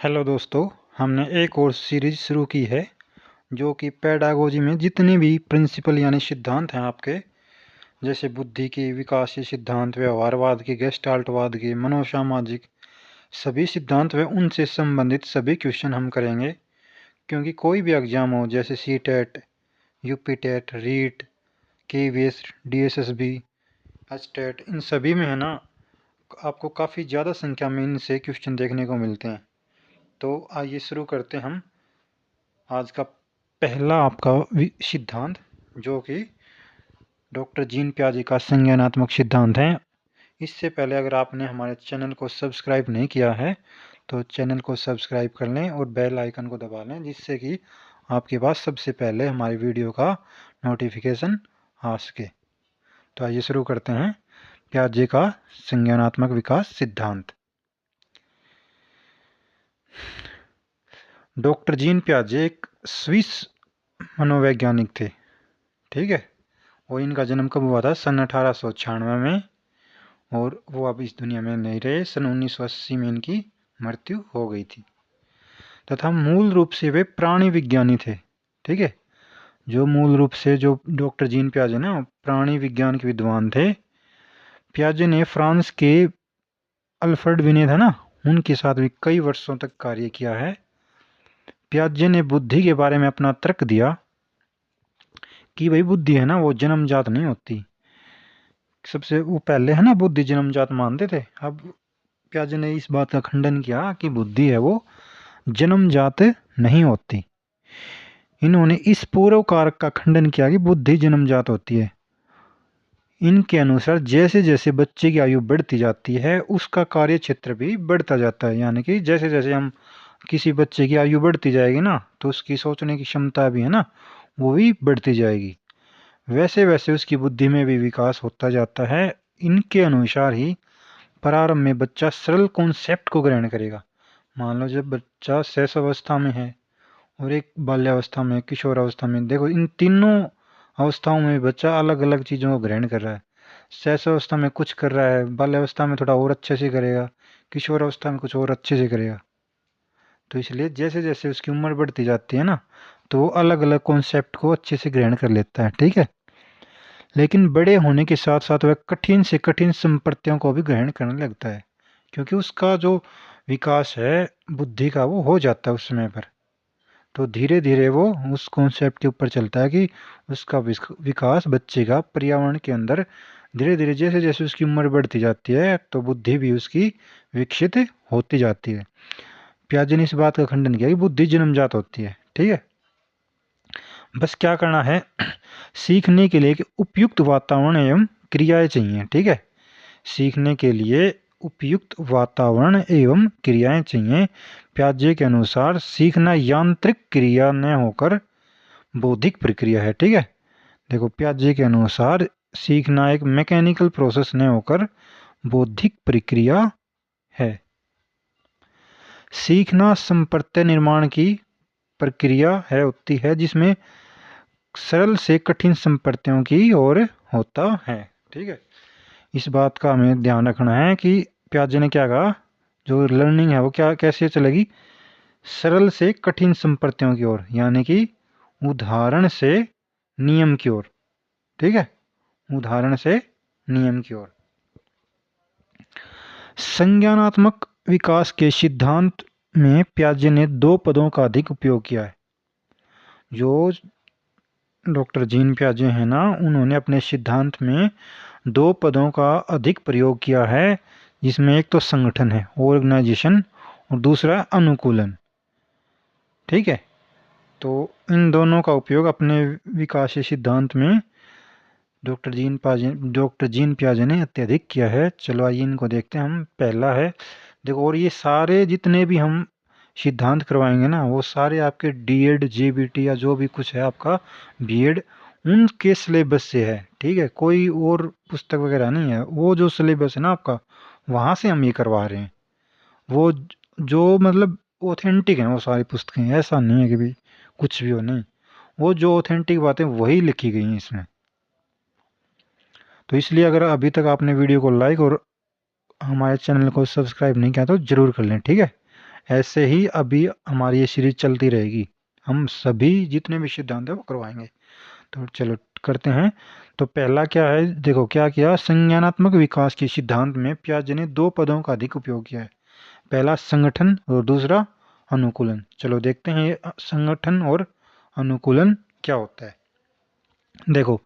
Hello दोस्तों, हमने एक और सीरीज शुरू की है जो कि पेडागोजी में जितने भी प्रिंसिपल यानी सिद्धांत हैं आपके, जैसे बुद्धि की, विकास के सिद्धांत, व्यवहारवाद की, गेस्टाल्टवाद की, मनोसामाजिक सभी सिद्धांत व उनसे संबंधित सभी क्वेश्चन हम करेंगे। क्योंकि कोई भी एग्जाम हो, जैसे C TET, UP TET, REET, KVS, DSSB, H TET, इन सभी में है ना, आपको काफ़ी ज़्यादा संख्या में इनसे क्वेश्चन देखने को मिलते हैं। तो आइए शुरू करते हैं हम आज का पहला आपका सिद्धांत, जो कि डॉक्टर जीन प्याजे का संज्ञानात्मक सिद्धांत है। इससे पहले अगर आपने हमारे चैनल को सब्सक्राइब नहीं किया है तो चैनल को सब्सक्राइब कर लें और बेल आइकन को दबा लें, जिससे कि आपके पास सबसे पहले हमारी वीडियो का नोटिफिकेशन आ सके। तो आइए शुरू करते हैं प्याजे का संज्ञानात्मक विकास सिद्धांत। डॉक्टर जीन प्याजे एक स्विस मनोवैज्ञानिक थे, ठीक है। और इनका जन्म कब हुआ था? सन 1896 में, और वो अब इस दुनिया में नहीं रहे। सन 1980 में इनकी मृत्यु हो गई थी। तथा मूल रूप से वे प्राणी विज्ञानी थे, ठीक है। जो मूल रूप से जो डॉक्टर जीन प्याजे ना, प्राणी विज्ञान के विद्वान थे। प्याजे ने फ्रांस के अल्फ्रेड विने था ना, उनके साथ भी कई वर्षों तक कार्य किया है। प्याजे ने बुद्धि के बारे में अपना तर्क दिया कि भाई बुद्धि है ना, वो जन्मजात नहीं होती। सबसे वो पहले है ना बुद्धि जन्मजात मानते थे। अब प्याजे ने इस बात का खंडन किया कि बुद्धि है वो जन्मजात नहीं होती। इन्होंने इस पूर्व कारक का खंडन किया कि बुद्धि जन्मजात होती है। इनके अनुसार जैसे जैसे बच्चे की आयु बढ़ती जाती है, उसका कार्य क्षेत्र भी बढ़ता जाता है। यानी कि जैसे जैसे हम किसी बच्चे की आयु बढ़ती जाएगी ना, तो उसकी सोचने की क्षमता भी है ना, वो भी बढ़ती जाएगी। वैसे वैसे उसकी बुद्धि में भी विकास होता जाता है। इनके अनुसार ही प्रारंभ में बच्चा सरल कॉन्सेप्ट को ग्रहण करेगा। मान लो जब बच्चा शैशवावस्था में है और एक बाल्यावस्था में, किशोरावस्था में, देखो इन तीनों अवस्थाओं में बच्चा अलग अलग चीज़ों को ग्रहण कर रहा है। शैशवावस्था में कुछ कर रहा है, बाल्यावस्था में थोड़ा और अच्छे से करेगा, किशोरावस्था में कुछ और अच्छे से करेगा। तो इसलिए जैसे जैसे उसकी उम्र बढ़ती जाती है ना, तो वो अलग अलग कॉन्सेप्ट को अच्छे से ग्रहण कर लेता है, ठीक है। लेकिन बड़े होने के साथ साथ वह कठिन से कठिन संप्रत्यों को भी ग्रहण करने लगता है, क्योंकि उसका जो विकास है बुद्धि का वो हो जाता है उस समय पर। तो धीरे धीरे वो उस कॉन्सेप्ट के ऊपर चलता है कि उसका विकास बच्चे का पर्यावरण के अंदर धीरे धीरे जैसे जैसे उसकी उम्र बढ़ती जाती है, तो बुद्धि भी उसकी विकसित होती जाती है। प्याजे ने इस बात का खंडन किया कि बुद्धि जन्मजात होती है, ठीक है। बस क्या करना है, सीखने के लिए उपयुक्त वातावरण एवं क्रियाएं चाहिए, ठीक है। सीखने के लिए उपयुक्त वातावरण एवं क्रियाएं चाहिए। प्याजे के अनुसार सीखना यांत्रिक क्रिया न होकर बौद्धिक प्रक्रिया है, ठीक है। देखो प्याजे के अनुसार सीखना एक मैकेनिकल प्रोसेस न होकर बौद्धिक प्रक्रिया है। सीखना संप्रत्यय निर्माण की प्रक्रिया है होती है, जिसमें सरल से कठिन संप्रत्ययों की ओर होता है, ठीक है। इस बात का हमें ध्यान रखना है कि प्याजे ने क्या कहा, जो लर्निंग है वो क्या कैसे चलेगी, सरल से कठिन संप्रत्तियों की ओर, यानी कि उदाहरण से नियम की ओर, ठीक है। उदाहरण से नियम की ओर। संज्ञानात्मक विकास के सिद्धांत में प्याजे ने दो पदों का अधिक उपयोग किया है। जो डॉक्टर जीन प्याजे हैं ना, उन्होंने अपने सिद्धांत में दो पदों का अधिक प्रयोग किया है, जिसमें एक तो संगठन है, ऑर्गेनाइजेशन, और दूसरा अनुकूलन, ठीक है। तो इन दोनों का उपयोग अपने विकासीय सिद्धांत में डॉक्टर जीन प्याजे ने अत्यधिक किया है। चलो आइए इनको देखते हैं हम। पहला है, देखो, और ये सारे जितने भी हम सिद्धांत करवाएंगे ना, वो सारे आपके डीएड, जेबीटी या जो भी कुछ है आपका बीएड, उनके सिलेबस से है, ठीक है। कोई और पुस्तक वगैरह नहीं है। वो जो सिलेबस है ना आपका, वहाँ से हम ये करवा रहे हैं। वो जो मतलब ऑथेंटिक है वो सारी पुस्तकें, ऐसा नहीं है कि भाई कुछ भी हो, नहीं। वो जो ऑथेंटिक बातें वही लिखी गई हैं इसमें। तो इसलिए अगर अभी तक आपने वीडियो को लाइक और हमारे चैनल को सब्सक्राइब नहीं किया तो ज़रूर कर लें, ठीक है। ऐसे ही अभी हमारी ये सीरीज चलती रहेगी, हम सभी जितने भी सिद्धांत है वो करवाएंगे। तो चलो करते हैं। तो पहला क्या है, देखो क्या किया, संज्ञानात्मक विकास के सिद्धांत में पियाजे ने दो पदों का अधिक उपयोग किया है। पहला संगठन और दूसरा अनुकूलन। चलो देखते हैं ये संगठन और अनुकूलन क्या होता है। देखो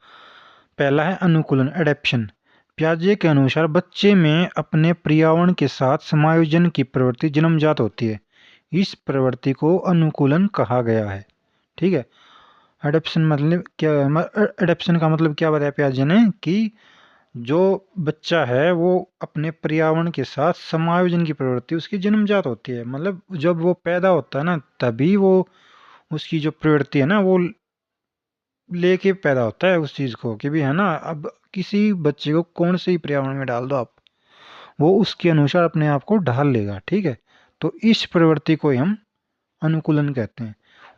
पहला है अनुकूलन, एडेप्शन। पियाजे के अनुसार बच्चे में अपने पर्यावरण के साथ समायोजन की प्रवृत्ति जन्मजात होती है। इस प्रवृत्ति को अनुकूलन कहा गया है। ठीक है। एडेप्शन मतलब क्या, एडेप्शन का मतलब क्या बताया पियाजे ने कि जो बच्चा है वो अपने पर्यावरण के साथ समायोजन की प्रवृत्ति उसकी जन्मजात होती है। मतलब जब वो पैदा होता है ना तभी वो उसकी जो प्रवृत्ति है ना वो लेके पैदा होता है उस चीज को कि भी है ना। अब किसी बच्चे को कौन से ही पर्यावरण में डाल दो आप, वो उसके अनुसार अपने आप को ढाल लेगा। ठीक है। तो इस प्रवृत्ति को ही हम अनुकूलन कहते हैं।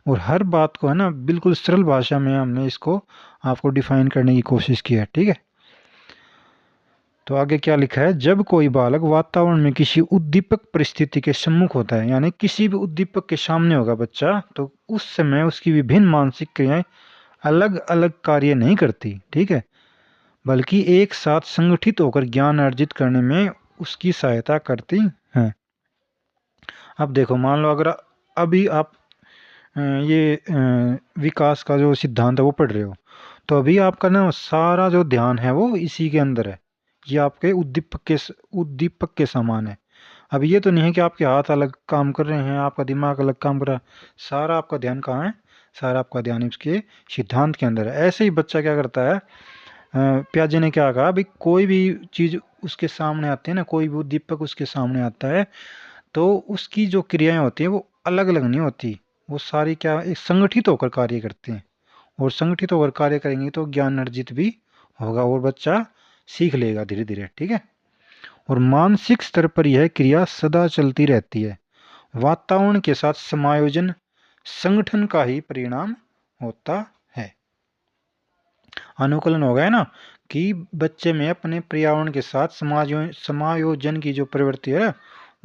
और हर बात को है ना बिल्कुल सरल भाषा में हमने इसको आपको डिफाइन करने की कोशिश की है। ठीक है। तो आगे क्या लिखा है, जब कोई बालक वातावरण में किसी उद्दीपक परिस्थिति के सम्मुख होता है, यानी किसी भी उद्दीपक के सामने होगा बच्चा, तो उस समय उसकी विभिन्न मानसिक क्रियाएं अलग अलग कार्य नहीं करती। ठीक है। बल्कि एक साथ संगठित होकर ज्ञान अर्जित करने में उसकी सहायता करती हैं। अब देखो मान लो अगर अभी आप ये विकास का जो सिद्धांत है वो पढ़ रहे हो, तो अभी आपका ना सारा जो ध्यान है वो इसी के अंदर है। ये आपके उद्दीपक के समान है। अब ये तो नहीं है कि आपके हाथ अलग काम कर रहे हैं, आपका दिमाग अलग काम कर रहा है। सारा आपका ध्यान कहाँ है, सारा आपका ध्यान इसके सिद्धांत के अंदर है। ऐसे ही बच्चा क्या करता है, पियाजे ने क्या कहा, भाई कोई भी चीज उसके सामने आती है ना, कोई भी उद्दीपक उसके सामने आता है तो उसकी जो क्रियाएं होती है वो अलग अलग नहीं होती, वो सारी क्या एक संगठित होकर कार्य करते हैं। और संगठित होकर कार्य करेंगे तो ज्ञान अर्जित भी होगा और बच्चा सीख लेगा धीरे धीरे। ठीक है। और मानसिक स्तर पर यह क्रिया सदा चलती रहती है। वातावरण के साथ समायोजन संगठन का ही परिणाम होता है। अनुकूलन हो गया ना कि बच्चे में अपने पर्यावरण के साथ समायोजन की जो प्रवृत्ति है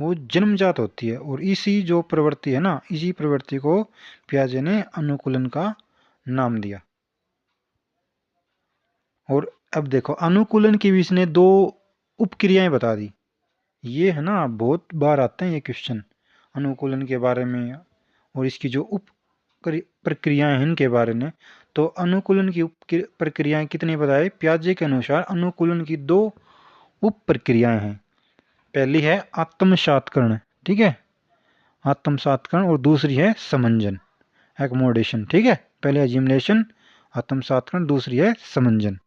वो जन्मजात होती है। और इसी जो प्रवृत्ति है ना, इसी प्रवृत्ति को पियाजे ने अनुकूलन का नाम दिया। और अब देखो अनुकूलन की भी इसने दो उपक्रियाएं बता दी। ये है ना बहुत बार आते हैं ये क्वेश्चन अनुकूलन के बारे में और इसकी जो उप प्रक्रियाएं हैं इनके बारे में। तो अनुकूलन की उप प्रक्रियाएं कितनी बताए, पियाजे के अनुसार अनुकूलन की दो उप प्रक्रियाएं हैं। पहली है आत्मसात्करण। ठीक है, आत्मसात्करण। और दूसरी है समंजन, एकोमोडेशन। ठीक है, पहले एजिमुलेशन आत्मसात्करण, दूसरी है समंजन।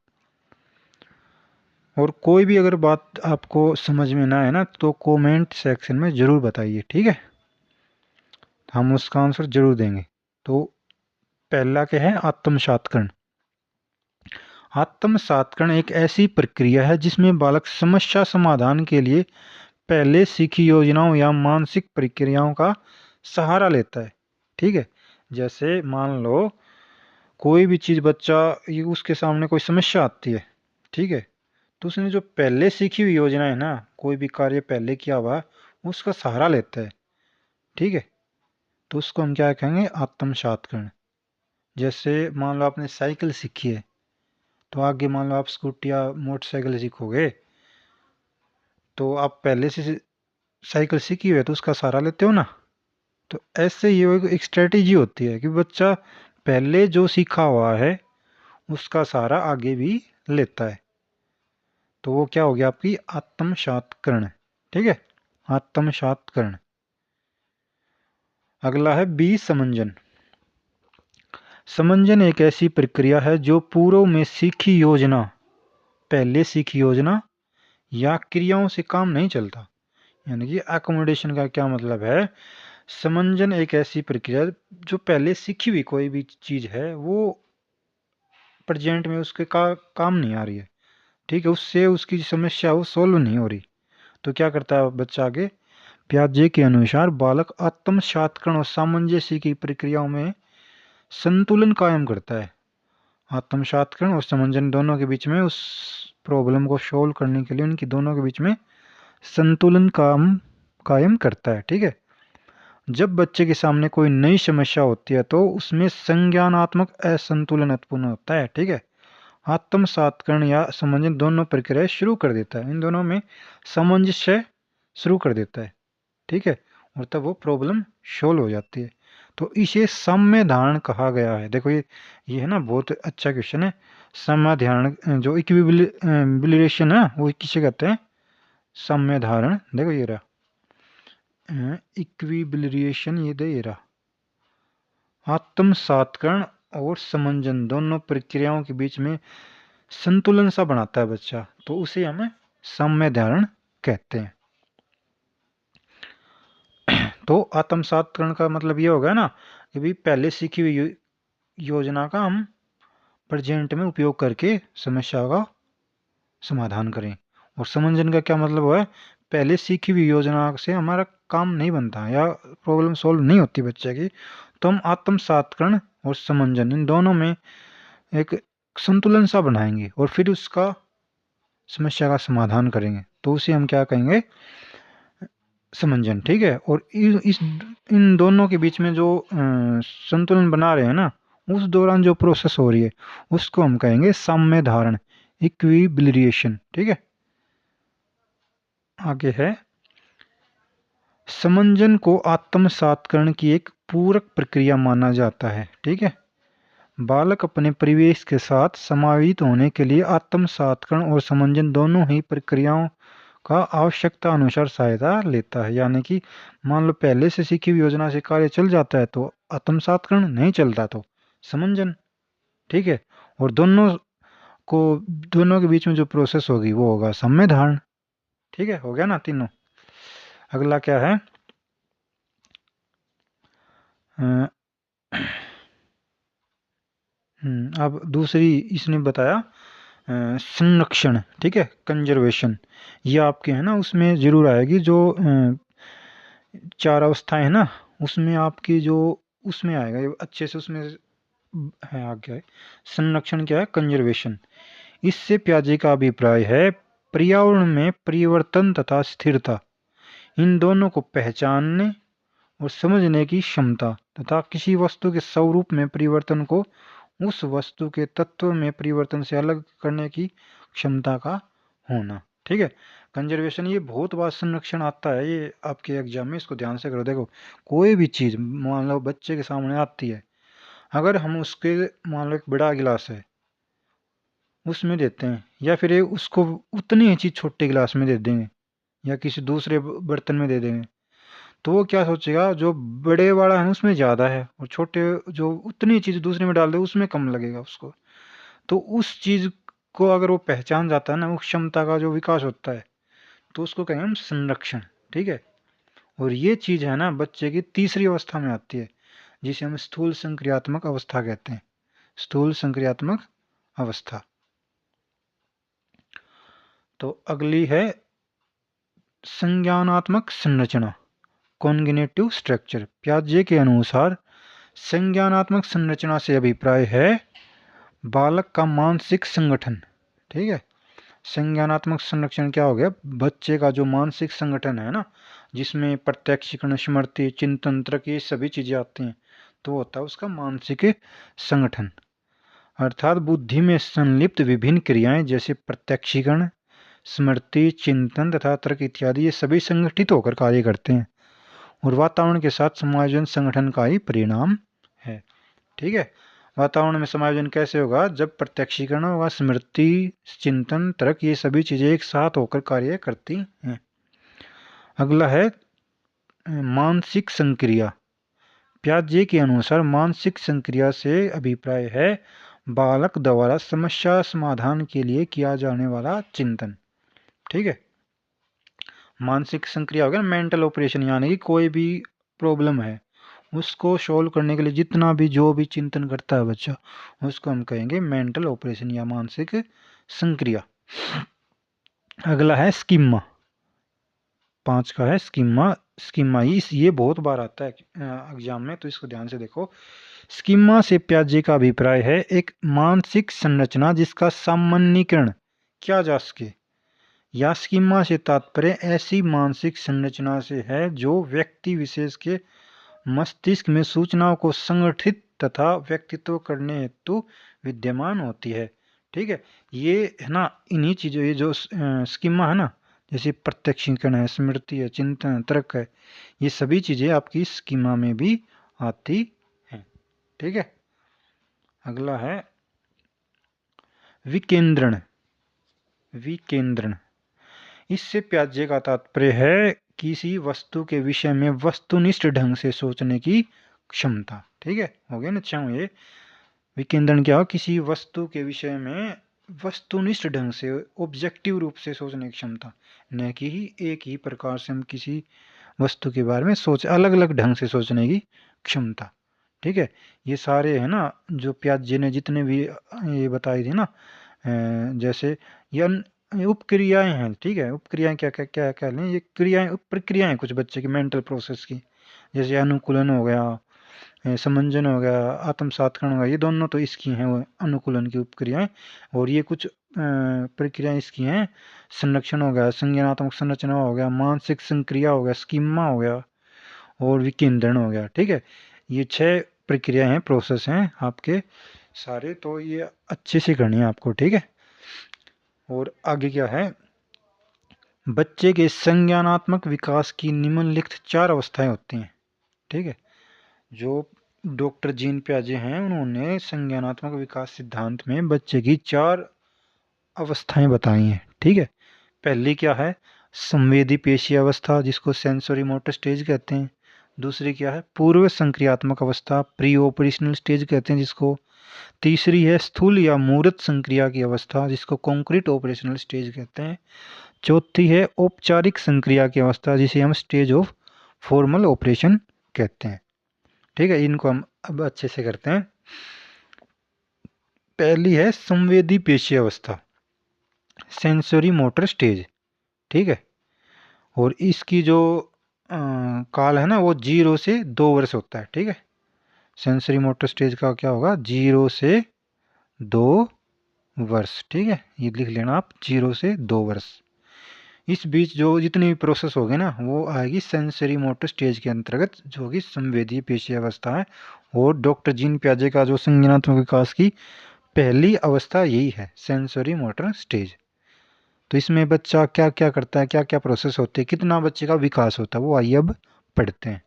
और कोई भी अगर बात आपको समझ में ना आए ना तो कमेंट सेक्शन में ज़रूर बताइए। ठीक है, हम उसका आंसर जरूर देंगे। तो पहला क्या है, आत्मसात्करण। आत्मसात्करण एक ऐसी प्रक्रिया है जिसमें बालक समस्या समाधान के लिए पहले सीखी योजनाओं या मानसिक प्रक्रियाओं का सहारा लेता है। ठीक है, जैसे मान लो कोई भी चीज़ बच्चा ये उसके सामने कोई समस्या आती है। ठीक है, तो उसने जो पहले सीखी हुई योजना है ना, कोई भी कार्य पहले किया हुआ उसका सहारा लेता है। ठीक है, तो उसको हम क्या कहेंगे, आत्मसात्करण। जैसे मान लो आपने साइकिल सीखी है, तो आगे मान लो आप स्कूटी या मोटरसाइकिल सीखोगे, तो आप पहले से साइकिल सीखी हुई है तो उसका सहारा लेते हो ना। तो ऐसे ये एक स्ट्रेटेजी होती है कि बच्चा पहले जो सीखा हुआ है उसका सहारा आगे भी लेता है। तो वो क्या हो गया, आपकी आत्मसात्करण। ठीक है, आत्मसात्करण। अगला है बी, समंजन। समंजन एक ऐसी प्रक्रिया है जो पूर्व में सीखी योजना, पहले सीखी योजना या क्रियाओं से काम नहीं चलता। यानी कि एकोमोडेशन का क्या मतलब है, समंजन एक ऐसी प्रक्रिया जो पहले सीखी हुई कोई भी चीज है वो प्रेजेंट में उसके काम नहीं आ रही है। ठीक है, उससे उसकी समस्या वो सोल्व नहीं हो रही। तो क्या करता है बच्चा आगे, पियाजे के अनुसार बालक आत्मसात्करण और सामंजस्य की प्रक्रियाओं में संतुलन कायम करता है। आत्मसात्करण और समंजन दोनों के बीच में उस प्रॉब्लम को सोल्व करने के लिए उनकी दोनों के बीच में संतुलन कायम करता है। ठीक है, जब बच्चे के सामने कोई नई समस्या होती है तो उसमें संज्ञानात्मक असंतुलन उत्पन्न होता है। ठीक है, आत्मसात्करण या समंजन दोनों प्रक्रिया शुरू कर देता है, इन दोनों में सामंजस्य शुरू कर देता है। ठीक है, और तब वो प्रॉब्लम सोल्व हो जाती है। तो इसे साम्य धारण कहा गया है। देखो ये है ना, बहुत अच्छा क्वेश्चन है। साम्य धारण जो इक्विलिब्रेशन है वो किसे कहते हैं? साम्य धारण। देखो ये रहा इक्विलिब्रेशन, ये रहा आत्मसात्करण और समंजन दोनों प्रक्रियाओं के बीच में संतुलन सा बनाता है बच्चा, तो उसे हमें साम्य धारण कहते हैं। तो आत्मसात्करण का मतलब ये होगा ना कि भाई पहले सीखी हुई योजना का हम प्रेजेंट में उपयोग करके समस्या का समाधान करें। और समंजन का क्या मतलब है? पहले सीखी हुई योजना से हमारा काम नहीं बनता या प्रॉब्लम सॉल्व नहीं होती बच्चे की, तो हम आत्मसात्करण और समंजन इन दोनों में एक संतुलन सा बनाएंगे और फिर उसका समस्या का समाधान करेंगे, तो उसे हम क्या कहेंगे? समंजन। ठीक है, और इन दोनों के बीच में जो संतुलन बना रहे हैं ना, उस दौरान जो प्रोसेस हो रही है उसको हम कहेंगे साम्य धारण, इक्विलिब्रेशन। ठीक है, आगे है समंजन को आत्मसात्करण की एक पूरक प्रक्रिया माना जाता है। ठीक है, बालक अपने परिवेश के साथ समाहित होने के लिए आत्मसात्करण और समंजन दोनों ही प्रक्रियाओं का आवश्यकता अनुसार सहायता लेता है। यानी कि मान लो पहले से सीखी हुई योजना से कार्य चल जाता है तो आत्मसात्करण, नहीं चलता तो समंजन। ठीक है, और दोनों के बीच में जो प्रोसेस होगी वो होगा साम्य धारण। ठीक है, हो गया ना तीनों। अगला क्या है? अब दूसरी इसने बताया संरक्षण। ठीक है, कंजर्वेशन। ये आपके है ना उसमें जरूर आएगी, जो 4 अवस्थाएं है ना उसमें आपकी जो उसमें आएगा ये अच्छे से, उसमें है आगे है संरक्षण क्या है? कंजर्वेशन। इससे प्याजे का अभिप्राय है पर्यावरण में परिवर्तन तथा स्थिरता, इन दोनों को पहचानने और समझने की क्षमता तथा किसी वस्तु के स्वरूप में परिवर्तन को उस वस्तु के तत्व में परिवर्तन से अलग करने की क्षमता का होना। ठीक है, कंजर्वेशन ये बहुत बार संरक्षण आता है ये आपके एग्जाम में, इसको ध्यान से करो। देखो कोई भी चीज़ मान लो बच्चे के सामने आती है, अगर हम उसके मान लो एक बड़ा गिलास है उसमें देते हैं, या फिर उसको उतनी ही चीज़ छोटे गिलास में दे देंगे या किसी दूसरे बर्तन में दे देंगे, तो वो क्या सोचेगा? जो बड़े वाला है उसमें ज़्यादा है और छोटे जो उतनी चीज़ दूसरे में डाल दे उसमें कम लगेगा उसको। तो उस चीज़ को अगर वो पहचान जाता है ना, उस क्षमता का जो विकास होता है, तो उसको कहेंगे हम संरक्षण। ठीक है, और ये चीज़ है ना बच्चे की तीसरी अवस्था में आती है, जिसे हम स्थूल संक्रियात्मक अवस्था कहते हैं। स्थूल संक्रियात्मक अवस्था। तो अगली है संज्ञानात्मक संरचना, कॉन्गिनेटिव स्ट्रक्चर। प्याजे के अनुसार संज्ञानात्मक संरचना से अभिप्राय है बालक का मानसिक संगठन। ठीक है, संज्ञानात्मक संरक्षण क्या हो गया? बच्चे का जो मानसिक संगठन है ना, जिसमें प्रत्यक्षीकरण, स्मृति, चिंतन, तर्क ये सभी चीजें आती हैं, तो होता है उसका मानसिक संगठन। अर्थात बुद्धि में संलिप्त विभिन्न क्रियाएं जैसे प्रत्यक्षीकरण, स्मृति, चिंतन तथा तर्क इत्यादि ये सभी संगठित होकर कार्य करते हैं और वातावरण के साथ समायोजन संगठन का ही परिणाम है। ठीक है, वातावरण में समायोजन कैसे होगा? जब प्रत्यक्षीकरण होगा, स्मृति, चिंतन, तर्क ये सभी चीजें एक साथ होकर कार्य करती हैं। अगला है मानसिक संक्रिया। प्याजे के अनुसार मानसिक संक्रिया से अभिप्राय है बालक द्वारा समस्या समाधान के लिए किया जाने वाला चिंतन। ठीक है, मानसिक संक्रिया हो गया मेंटल ऑपरेशन, यानी कि कोई भी प्रॉब्लम है उसको सॉल्व करने के लिए जितना भी जो भी चिंतन करता है बच्चा, उसको हम कहेंगे मेंटल ऑपरेशन या मानसिक संक्रिया। अगला है स्कीमा। 5 का है स्कीमा। स्कीमा ये बहुत बार आता है एग्जाम में, तो इसको ध्यान से देखो। स्कीमा से प्याजे का अभिप्राय है एक मानसिक संरचना जिसका सामान्यीकरण किया जा सके, या स्कीमा से तात्पर्य ऐसी मानसिक संरचना से है जो व्यक्ति विशेष के मस्तिष्क में सूचनाओं को संगठित तथा व्यक्तित्व करने हेतु विद्यमान होती है। ठीक है, ये है ना, इन्हीं चीज़ों, ये जो स्कीमा है ना, जैसे प्रत्यक्षीकरण है, स्मृति है, चिंतन है, तर्क है, ये सभी चीज़ें आपकी स्कीमा में भी आती हैं। ठीक है, अगला है विकेंद्रण। विकेंद्रण, इससे प्याजे का तात्पर्य है किसी वस्तु के विषय में वस्तुनिष्ठ ढंग से सोचने की क्षमता। ठीक है, हो गया ना अच्छा ये विकेंद्रण क्या हो, किसी वस्तु के विषय में वस्तुनिष्ठ ढंग से ऑब्जेक्टिव रूप से सोचने की क्षमता, न कि ही एक ही प्रकार से हम किसी वस्तु के बारे में सोच, अलग अलग ढंग से सोचने की क्षमता। ठीक है, ये सारे है ना जो प्याजे ने जितने भी ये बताई थी ना, जैसे ये उपक्रियाएं हैं। ठीक है, उपक्रियाएं क्या क्या क्या कह लें, ये क्रियाएं, प्रक्रियाएं कुछ बच्चे की मेंटल प्रोसेस की, जैसे अनुकूलन हो गया, समंजन हो गया, आत्मसात्करण हो गया, ये दोनों तो इसकी हैं, वो अनुकूलन की उपक्रियाएं। और ये कुछ प्रक्रियाएं इसकी हैं, संरक्षण हो गया, संज्ञानात्मक संरचना हो गया, मानसिक संक्रिया हो गया, स्कीमा हो गया, और विकेंद्रण हो गया। ठीक है, ये 6 प्रक्रिया हैं, प्रोसेस हैं आपके सारे, तो ये अच्छे से करनी है आपको। ठीक है, और आगे क्या है, बच्चे के संज्ञानात्मक विकास की निम्नलिखित 4 अवस्थाएं होती हैं। ठीक है, जो डॉक्टर जीन प्याजे हैं उन्होंने संज्ञानात्मक विकास सिद्धांत में बच्चे की 4 अवस्थाएं बताई हैं। ठीक है, पहली क्या है, संवेदी पेशी अवस्था, जिसको सेंसरी मोटर स्टेज कहते हैं। दूसरी क्या है, पूर्व संक्रियात्मक अवस्था, प्री ऑपरेशनल स्टेज कहते हैं जिसको। तीसरी है स्थूल या मूर्त संक्रिया की अवस्था, जिसको कॉन्क्रीट ऑपरेशनल स्टेज कहते हैं। चौथी है औपचारिक संक्रिया की अवस्था, जिसे हम स्टेज ऑफ फॉर्मल ऑपरेशन कहते हैं। ठीक है, इनको हम अब अच्छे से करते हैं। पहली है संवेदी पेशी अवस्था, सेंसरी मोटर स्टेज। ठीक है, और इसकी जो काल है ना, वो 0 से 2 वर्ष होता है। ठीक है, सेंसरी मोटर स्टेज का क्या होगा, 0 से 2 वर्ष। ठीक है, ये लिख लेना आप, 0 से 2 वर्ष। इस बीच जो जितनी भी प्रोसेस होगी ना, वो आएगी सेंसरी मोटर स्टेज के अंतर्गत, जो कि संवेदी पेशी अवस्था है। और डॉक्टर जीन प्याजे का जो संज्ञानात्मक विकास की पहली अवस्था यही है, सेंसरी मोटर स्टेज। तो इसमें बच्चा क्या क्या करता है, क्या क्या प्रोसेस होते हैं, कितना बच्चे का विकास होता है, वो आइए अब पढ़ते हैं।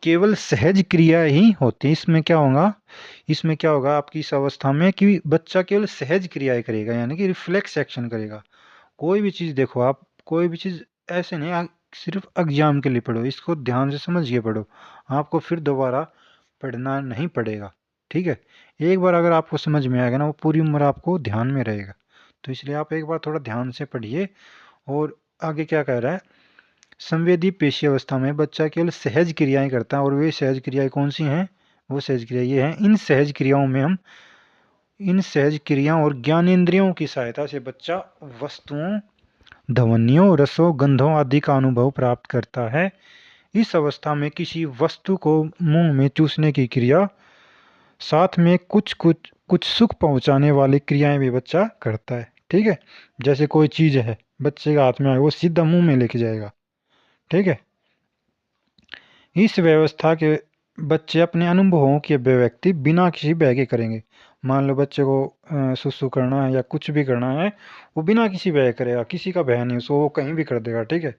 केवल सहज क्रिया ही होती है। इसमें क्या होगा, इसमें क्या होगा आपकी इस अवस्था में कि बच्चा केवल सहज क्रियाएं करेगा, यानी कि रिफ्लेक्स एक्शन करेगा। कोई भी चीज़ देखो आप, कोई भी चीज़ ऐसे नहीं सिर्फ एग्जाम के लिए पढ़ो, इसको ध्यान से समझ के पढ़ो, आपको फिर दोबारा पढ़ना नहीं पड़ेगा। ठीक है, एक बार अगर आपको समझ में आएगा ना, वो पूरी उम्र आपको ध्यान में रहेगा। तो इसलिए आप एक बार थोड़ा ध्यान से पढ़िए। और आगे क्या कह रहा है, संवेदी पेशी अवस्था में बच्चा केवल सहज क्रियाएं करता है। और वे सहज क्रियाएं कौन सी हैं, वो सहज क्रिया ये हैं, इन सहज क्रियाओं में हम इन सहज क्रियाओं और ज्ञानेंद्रियों की सहायता से बच्चा वस्तुओं, ध्वनियों, रसों, गंधों आदि का अनुभव प्राप्त करता है। इस अवस्था में किसी वस्तु को मुंह में चूसने की क्रिया, साथ में कुछ कुछ कुछ सुख पहुंचाने वाली क्रियाएं भी बच्चा करता है। ठीक है, जैसे कोई चीज है बच्चे के हाथ में आए, वो सीधा मुंह में लेके जाएगा। ठीक है, इस व्यवस्था के बच्चे अपने अनुभवों की अभिव्यक्ति बिना किसी भय के करेंगे। मान लो बच्चे को सुसु करना है या कुछ भी करना है, वो बिना किसी भय करेगा, किसी का भय नहीं उसको, वो कहीं भी कर देगा। ठीक है,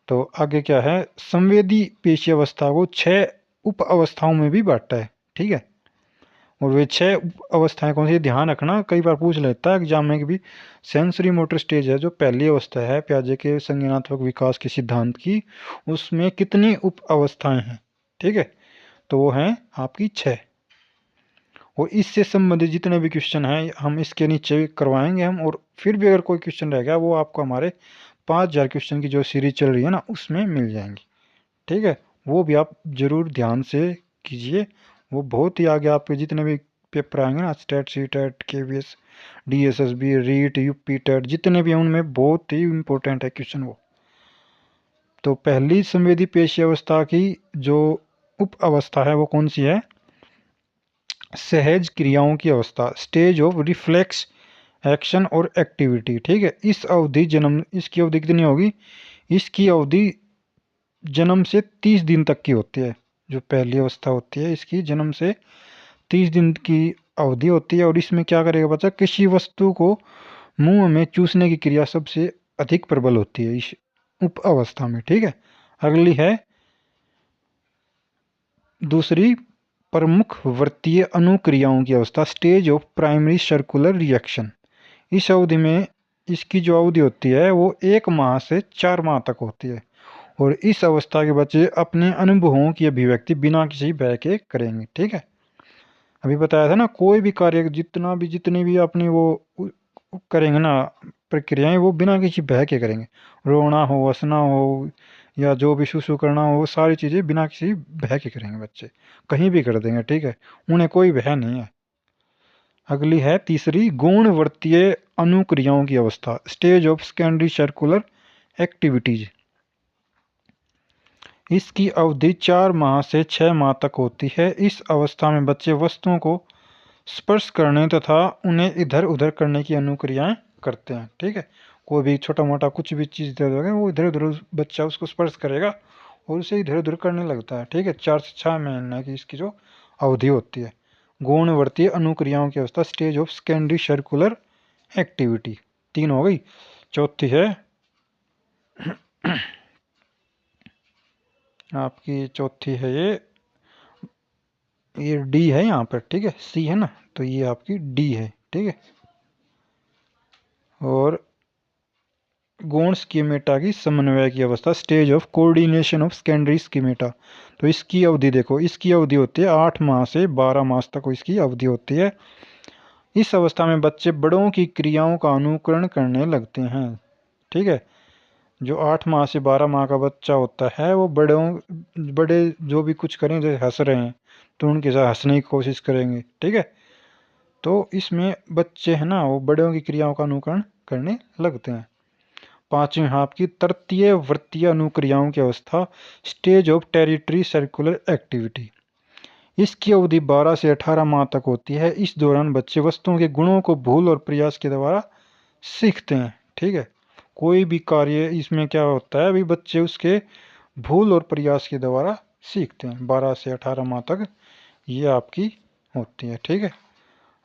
तो आगे क्या है, संवेदी पेशी अवस्था को 6 उप अवस्थाओं में भी बांटा है। ठीक है, और वे 6 उप अवस्थाएं कौन सी, ध्यान रखना, कई बार पूछ लेता है एग्जाम में कि भी सेंसरी मोटर स्टेज है जो पहली अवस्था है प्याजे के संज्ञानात्मक विकास के सिद्धांत की, उसमें कितनी उप अवस्थाएं हैं। ठीक है, तो वो हैं आपकी 6। और इससे संबंधित जितने भी क्वेश्चन हैं हम इसके नीचे करवाएंगे हम, और फिर भी अगर कोई क्वेश्चन रह गया वो आपको हमारे 5000 क्वेश्चन की जो सीरीज चल रही है ना, उसमें मिल जाएंगी। ठीक है, वो भी आप जरूर ध्यान से कीजिए, वो बहुत ही आगे आपके जितने भी पेपर आएंगे ना, state, CTET, KVS, DSSB, REET, UP TET, जितने भी हैं उनमें बहुत ही इम्पोर्टेंट है क्वेश्चन वो। तो पहली संवेदी पेशी अवस्था की जो उप अवस्था है वो कौन सी है, सहज क्रियाओं की अवस्था, स्टेज ऑफ रिफ्लेक्स एक्शन और एक्टिविटी। ठीक है, इस अवधि इसकी अवधि कितनी होगी, इसकी अवधि जन्म से 30 दिन तक की होती है। जो पहली अवस्था होती है इसकी जन्म से 30 दिन की अवधि होती है। और इसमें क्या करेगा बच्चा, किसी वस्तु को मुंह में चूसने की क्रिया सबसे अधिक प्रबल होती है इस उप अवस्था में। ठीक है, अगली है दूसरी प्रमुख वर्तीय अनुक्रियाओं की अवस्था, stage of primary circular reaction. इस अवधि में इसकी जो अवधि होती है वो 1 माह से 4 माह तक होती है। और इस अवस्था के बच्चे अपने अनुभवों की अभिव्यक्ति बिना किसी भय के करेंगे। ठीक है, अभी बताया था ना, कोई भी कार्य जितनी भी अपनी वो करेंगे ना प्रक्रियाएं, वो बिना किसी भय के करेंगे। रोना हो, हंसना हो, या जो भी सुसु करना हो, वो सारी चीज़ें बिना किसी भय के करेंगे बच्चे, कहीं भी कर देंगे। ठीक है, उन्हें कोई भय नहीं है। अगली है तीसरी गुणवर्तीय अनुक्रियाओं की अवस्था, stage of secondary circular activities. इसकी अवधि 4 माह से 6 माह तक होती है। इस अवस्था में बच्चे वस्तुओं को स्पर्श करने तथा उन्हें इधर उधर करने की अनुक्रियाएं करते हैं। ठीक है, कोई भी छोटा मोटा कुछ भी चीज़ दे दोगे, वो इधर उधर बच्चा उसको स्पर्श करेगा और उसे इधर उधर करने लगता है। ठीक है, 4 से 6 महीने की इसकी जो अवधि होती है। गुणवर्तीय अनुक्रियाओं की अवस्था, stage of secondary circular activity. 3 हो गई। चौथी है आपकी, चौथी है ये डी है यहाँ पर। ठीक है, सी है ना, तो ये आपकी डी है। ठीक है, और गौण स्कीमेटा की समन्वय की अवस्था, stage of coordination of secondary schemata. तो इसकी अवधि देखो, इसकी अवधि होती है 8 माह से 12 मास तक इसकी अवधि होती है। इस अवस्था में बच्चे बड़ों की क्रियाओं का अनुकरण करने लगते हैं। ठीक है, जो 8 माह से 12 माह का बच्चा होता है वो बड़े जो भी कुछ करें, जैसे हंस रहे हैं तो उनके साथ हंसने की कोशिश करेंगे। ठीक है, तो इसमें बच्चे है ना वो बड़ों की क्रियाओं का अनुकरण करने लगते हैं। 5वीं आपकी तृतीय वृत्तीय अनुक्रियाओं की अवस्था, stage of territory circular activity. इसकी अवधि 12 से 18 माह तक होती है। इस दौरान बच्चे वस्तुओं के गुणों को भूल और प्रयास के द्वारा सीखते हैं। ठीक है, कोई भी कार्य इसमें क्या होता है, अभी बच्चे उसके भूल और प्रयास के द्वारा सीखते हैं। 12 से 18 माह तक ये आपकी होती है। ठीक है,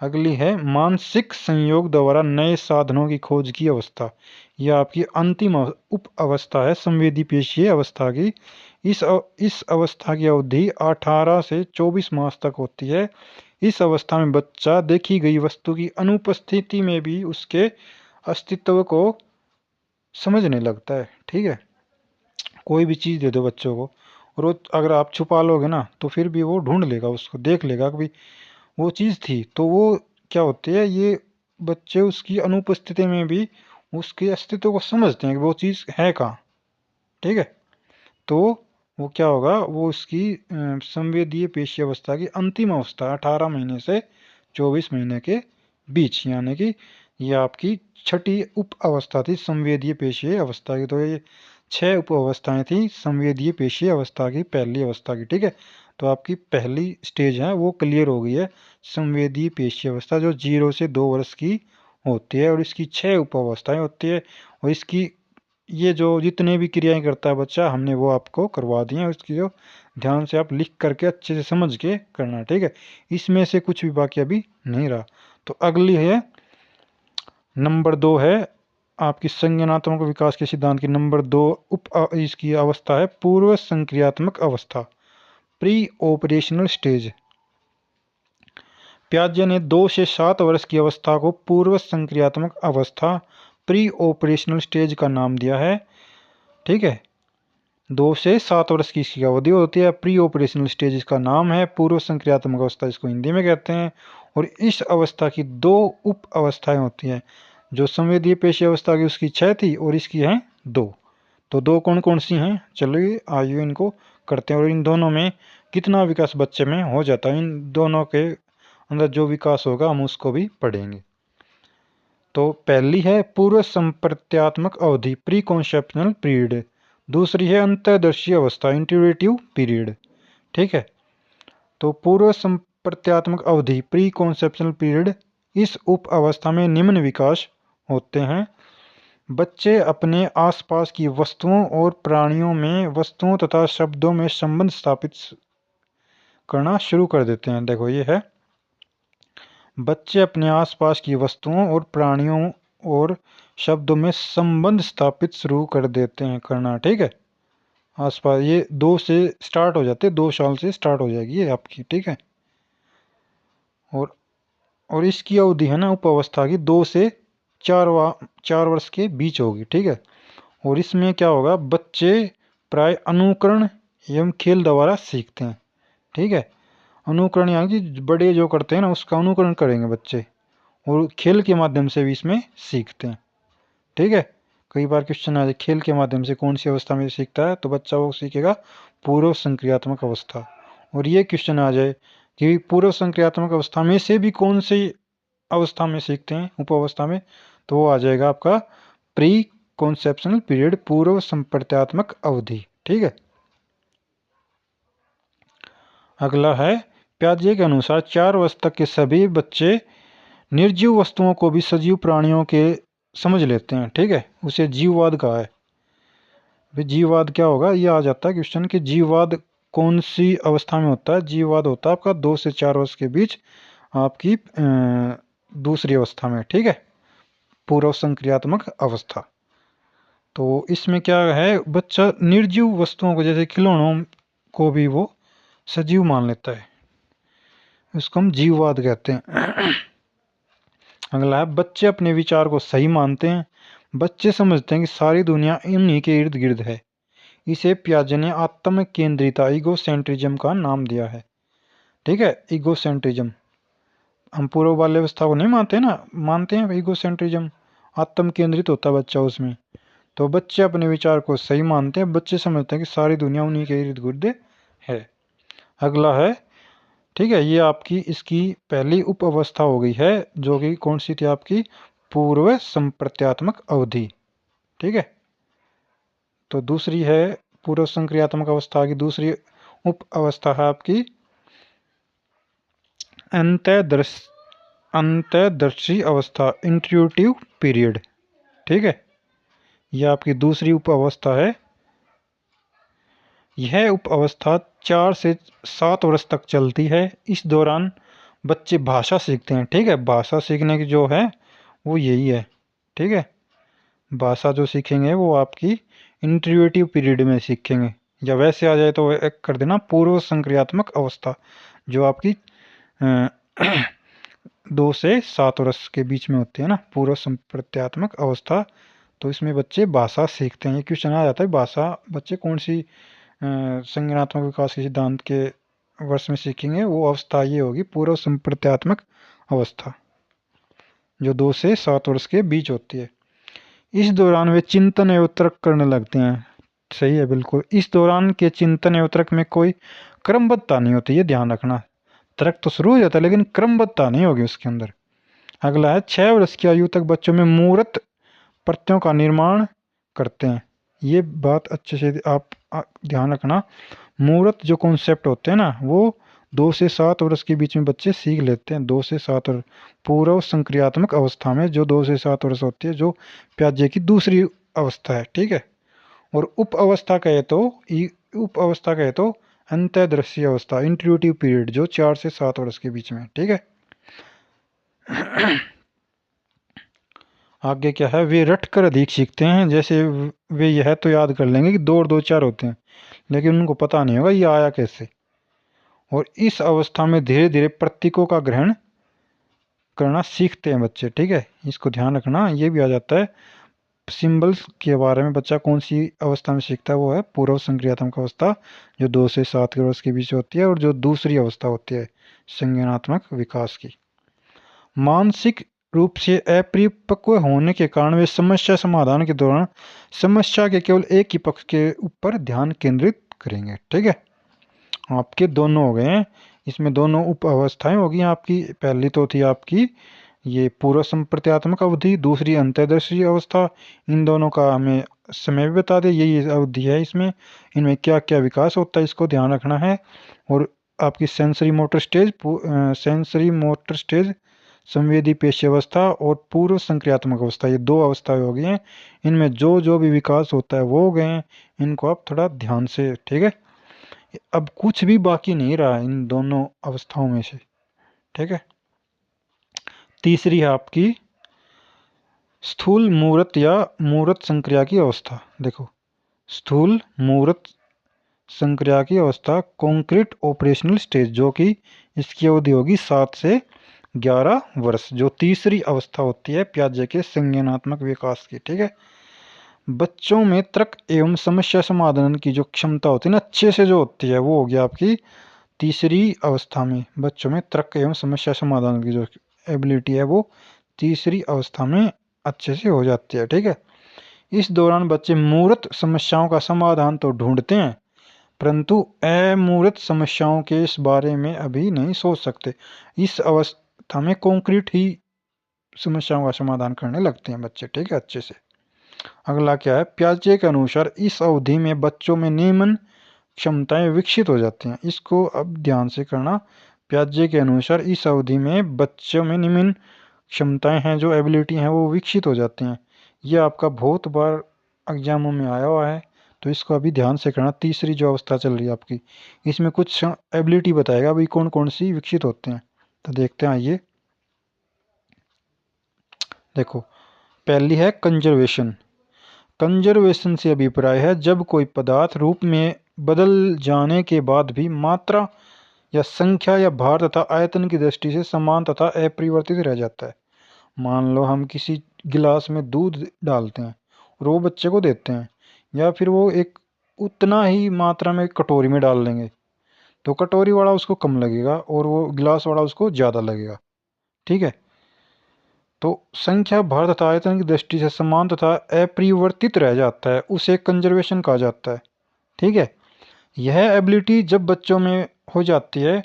अगली है मानसिक संयोग द्वारा नए साधनों की खोज की अवस्था। यह आपकी अंतिम उप अवस्था है संवेदी पेशीय अवस्था की। इस अवस्था की अवधि 18 से 24 मास तक होती है। इस अवस्था में बच्चा देखी गई वस्तु की अनुपस्थिति में भी उसके अस्तित्व को समझने लगता है। ठीक है, कोई भी चीज़ दे दो बच्चों को और वो अगर आप छुपा लोगे ना तो फिर भी वो ढूंढ लेगा, उसको देख लेगा कि वो चीज़ थी। तो वो क्या होती है, ये बच्चे उसकी अनुपस्थिति में भी उसके अस्तित्व को समझते हैं कि वो चीज़ है कहाँ। ठीक है, तो वो क्या होगा, वो उसकी संवेदीय पेशी अवस्था की अंतिम अवस्था 18 महीने से 24 महीने के बीच, यानी कि ये आपकी छठी उप अवस्था थी संवेदीय पेशीय अवस्था की। तो ये 6 उप अवस्थाएं थी संवेदीय पेशीय अवस्था की, पहली अवस्था की। ठीक है, तो आपकी पहली स्टेज है वो क्लियर हो गई है, संवेदीय पेशीय अवस्था, जो 0 से 2 वर्ष की होती है। और इसकी 6 उप अवस्थाएं होती है। और इसकी ये जो जितने भी क्रियाएं करता है बच्चा, हमने वो आपको करवा दी हैं। उसकी जो ध्यान से आप लिख करके अच्छे से समझ के करना। ठीक है, इसमें से कुछ भी बाकी अभी नहीं रहा। तो अगली है नंबर 2 है आपकी संज्ञानात्मक विकास के सिद्धांत की नंबर 2 इसकी अवस्था है पूर्व संक्रियात्मक अवस्था, प्री ऑपरेशनल स्टेज। प्याजे ने 2 से 7 वर्ष की अवस्था को पूर्व संक्रियात्मक अवस्था, प्री ऑपरेशनल स्टेज का नाम दिया है। ठीक है, 2 से 7 वर्ष की इसकी अवधि होती है। प्री ऑपरेशनल स्टेज इसका नाम है, पूर्व संक्रियात्मक अवस्था इसको हिंदी में कहते हैं। और इस अवस्था की 2 उप अवस्थाएं होती हैं। जो संवेदीय पेशी अवस्था की उसकी 6 थी और इसकी हैं 2। तो 2 कौन कौन सी हैं, चलिए आइए इनको करते हैं। और इन दोनों में कितना विकास बच्चे में हो जाता है, इन दोनों के अंदर जो विकास होगा हम उसको भी पढ़ेंगे। तो पहली है पूर्व संप्रत्यात्मक अवधि, प्री कॉन्सेप्शनल पीरियड। दूसरी है अंतर्दर्शी अवस्था, इंट्यूटिव पीरियड। ठीक है, तो पूर्व संप्रत्यात्मक अवधि, प्री कॉन्सेप्शनल पीरियड, इस उप अवस्था में निम्न विकास होते हैं। बच्चे अपने आसपास की वस्तुओं और प्राणियों में वस्तुओं तथा शब्दों में संबंध स्थापित करना शुरू कर देते हैं। देखो ये है, बच्चे अपने आसपास की वस्तुओं और प्राणियों और शब्दों में संबंध स्थापित शुरू कर देते हैं करना। ठीक है, आसपास ये 2 से स्टार्ट हो जाते हैं, 2 साल से स्टार्ट हो जाएगी ये आपकी। ठीक है, और इसकी अवधि है ना उप अवस्था की 2 से 4 वर्ष के बीच होगी। ठीक है, और इसमें क्या होगा, बच्चे प्राय अनुकरण एवं खेल द्वारा सीखते हैं। ठीक है, अनुकरण यानी कि बड़े जो करते हैं ना उसका अनुकरण करेंगे बच्चे, और खेल के माध्यम से भी इसमें सीखते हैं। ठीक है, कई बार क्वेश्चन आ जाए खेल के माध्यम से कौन सी अवस्था में सीखता है, तो बच्चा वो सीखेगा पूर्व संक्रियात्मक अवस्था। और ये क्वेश्चन आ जाए कि पूर्व संक्रियात्मक अवस्था में से भी कौन सी अवस्था में सीखते हैं उप अवस्था में, तो वो आ जाएगा आपका प्री कॉन्सेप्शनल पीरियड, पूर्व संप्रत्यात्मक अवधि। ठीक है, अगला है प्याजे के अनुसार 4 वर्ष तक के सभी बच्चे निर्जीव वस्तुओं को भी सजीव प्राणियों के समझ लेते हैं। ठीक है, उसे जीववाद कहा है। भाई जीववाद क्या होगा, ये आ जाता है क्वेश्चन कि जीववाद कौन सी अवस्था में होता है। जीववाद होता है आपका 2 से 4 वर्ष के बीच आपकी दूसरी अवस्था में। ठीक है, पूर्व संक्रियात्मक अवस्था। तो इसमें क्या है, बच्चा निर्जीव वस्तुओं को जैसे खिलौनों को भी वो सजीव मान लेता है, इसको हम जीववाद कहते हैं। अगला है बच्चे अपने विचार को सही मानते हैं। बच्चे समझते हैं कि सारी दुनिया इन्हीं के इर्द गिर्द है। इसे पियाजे ने आत्म केंद्रिता ईगोसेंट्रिज्म का नाम दिया है। ठीक है, ईगोसेंट्रिज्म हम पूर्व बाल्यावस्था को नहीं मानते ना, मानते हैं ईगोसेंट्रिज्म, आत्म केंद्रित होता है बच्चा उसमें। तो बच्चे अपने विचार को सही मानते हैं, बच्चे समझते हैं कि सारी दुनिया उन्हीं के इर्द गिर्द है। अगला है, ठीक है, ये आपकी इसकी पहली उप अवस्था हो गई है, जो कि कौन सी थी आपकी पूर्व संप्रत्यात्मक अवधि। ठीक है, तो दूसरी है पूर्व संक्रियात्मक अवस्था की दूसरी उप अवस्था है आपकी अंतःदर्शी अवस्था, इंट्यूटिव पीरियड। ठीक है, यह आपकी दूसरी उप अवस्था है। यह उप अवस्था 4 से 7 वर्ष तक चलती है। इस दौरान बच्चे भाषा सीखते हैं। ठीक है, भाषा सीखने की जो है वो यही है। ठीक है, भाषा जो सीखेंगे वो आपकी इंट्यूटिव पीरियड में सीखेंगे, या वैसे आ जाए तो एक कर देना पूर्व संक्रियात्मक अवस्था, जो आपकी 2 से 7 वर्ष के बीच में होती है ना, पूर्व संप्रत्यात्मक अवस्था। तो इसमें बच्चे भाषा सीखते हैं। ये क्वेश्चन आ जाता है, भाषा बच्चे कौन सी संज्ञानात्मक विकास के सिद्धांत के वर्ष में सीखेंगे, वो अवस्था ये होगी पूर्व संप्रत्यात्मक अवस्था, जो 2 से 7 वर्ष के बीच होती है। इस दौरान वे चिंतन एवं तर्क करने लगते हैं। सही है, बिल्कुल। इस दौरान के चिंतन एवं तर्क में कोई क्रमबद्धता नहीं होती, ये ध्यान रखना। तर्क तो शुरू हो जाता है लेकिन क्रमबद्धता नहीं होगी उसके अंदर। अगला है 6 वर्ष की आयु तक बच्चों में मूर्त प्रत्ययों का निर्माण करते हैं। ये बात अच्छे से आप ध्यान रखना। मूर्त जो कॉन्सेप्ट होते हैं ना, वो 2 से 7 वर्ष के बीच में बच्चे सीख लेते हैं। 2 से 7 वर्ष पूर्व संक्रियात्मक अवस्था में जो 2 से 7 वर्ष होती है, जो प्याजे की दूसरी अवस्था है। ठीक है, और उप अवस्था कहे तो अंतःदर्शी अवस्था, इंट्यूटिव पीरियड, जो 4 से 7 वर्ष के बीच में। ठीक है, आगे क्या है, वे रट कर अधिक सीखते हैं। जैसे वे यह तो याद कर लेंगे कि 2 और 2 4 होते हैं, लेकिन उनको पता नहीं होगा ये आया कैसे। और इस अवस्था में धीरे धीरे प्रतीकों का ग्रहण करना सीखते हैं बच्चे। ठीक है, इसको ध्यान रखना। ये भी आ जाता है सिंबल्स के बारे में, बच्चा कौन सी अवस्था में सीखता है, वो है पूर्व संक्रियात्मक अवस्था, जो 2 से 7 वर्ष के बीच होती है, और जो दूसरी अवस्था होती है संज्ञानात्मक विकास की। मानसिक रूप से अपरिपक्व होने के कारण वे समस्या समाधान के दौरान समस्या के केवल एक ही पक्ष के ऊपर ध्यान केंद्रित करेंगे। ठीक है, आपके दोनों हो गए हैं, इसमें दोनों उप अवस्थाएं होगी आपकी। पहली तो थी आपकी ये पूर्व संप्रत्यात्मक अवधि, दूसरी अंतःदर्शी अवस्था। इन दोनों का हमें समय भी बता दें, यही अवधि है। इसमें इनमें क्या क्या विकास होता है इसको ध्यान रखना है। और आपकी सेंसरी मोटर स्टेज संवेदी पेशी और पूर्व संक्रियात्मक अवस्था, ये 2 अवस्थाएं हो गई हैं। इनमें जो जो भी विकास होता है वो हो गए हैं। इनको आप थोड़ा ध्यान से, ठीक है। अब कुछ भी बाकी नहीं रहा इन दोनों अवस्थाओं में से, ठीक है। तीसरी है आपकी स्थूल मूर्त या मूर्त संक्रिया की अवस्था। देखो, स्थूल मूर्त संक्रिया की अवस्था कॉन्क्रीट ऑपरेशनल स्टेज, जो कि इसकी अवधि होगी 7 से 11 वर्ष, जो तीसरी अवस्था होती है प्याजे के संज्ञानात्मक विकास की, ठीक है। बच्चों में तर्क एवं समस्या समाधान की जो क्षमता होती है ना, अच्छे से जो होती है, वो हो गया आपकी तीसरी अवस्था में। बच्चों में तर्क एवं समस्या समाधान की जो एबिलिटी है वो तीसरी अवस्था में अच्छे से हो जाती है, ठीक है। इस दौरान बच्चे मूर्त समस्याओं का समाधान तो ढूंढते हैं, परंतु अमूर्त समस्याओं के इस बारे में अभी नहीं सोच सकते। इस अवस्था में कॉन्क्रीट ही समस्याओं का समाधान करने लगते हैं बच्चे, ठीक है, अच्छे से। अगला क्या है, प्याजे के अनुसार इस अवधि में बच्चों में निम्न क्षमताएं विकसित हो जाती हैं। इसको अब ध्यान से करना। प्याजे के अनुसार इस अवधि में बच्चों में निम्न क्षमताएं हैं, जो एबिलिटी हैं, वो विकसित हो जाती हैं। ये आपका बहुत बार एग्जामों में आया हुआ है, तो इसको अभी ध्यान से करना। तीसरी जो अवस्था चल रही है आपकी, इसमें कुछ एबिलिटी बताएगा अभी कौन कौन सी विकसित होते हैं, तो देखते हैं। आइए देखो, पहली है कंजर्वेशन। कंजर्वेशन से अभिप्राय है जब कोई पदार्थ रूप में बदल जाने के बाद भी मात्रा या संख्या या भार तथा आयतन की दृष्टि से समान तथा अपरिवर्तित रह जाता है। मान लो हम किसी गिलास में दूध डालते हैं और वो बच्चे को देते हैं, या फिर वो एक उतना ही मात्रा में कटोरी में डाल लेंगे, तो कटोरी वाला उसको कम लगेगा और वो गिलास वाला उसको ज़्यादा लगेगा, ठीक है। तो संख्या, भार तथा आयतन की दृष्टि से समान तथा अपरिवर्तित रह जाता है, उसे कंजर्वेशन कहा जाता है, ठीक है। यह एबिलिटी जब बच्चों में हो जाती है